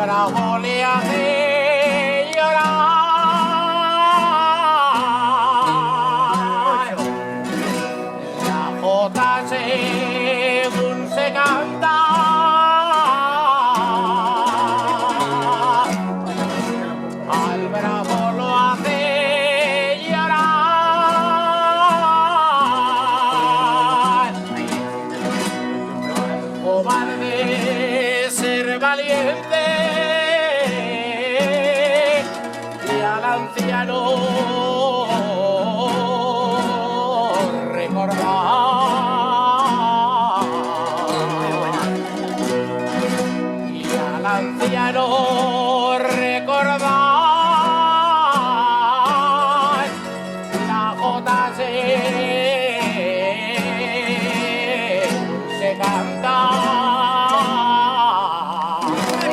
bravo le hace llorar. La jota según se canta, al bravo lo hace llorar. Cobarde ser valiente y al anciano recordar. Y al anciano recordar la jota se canta.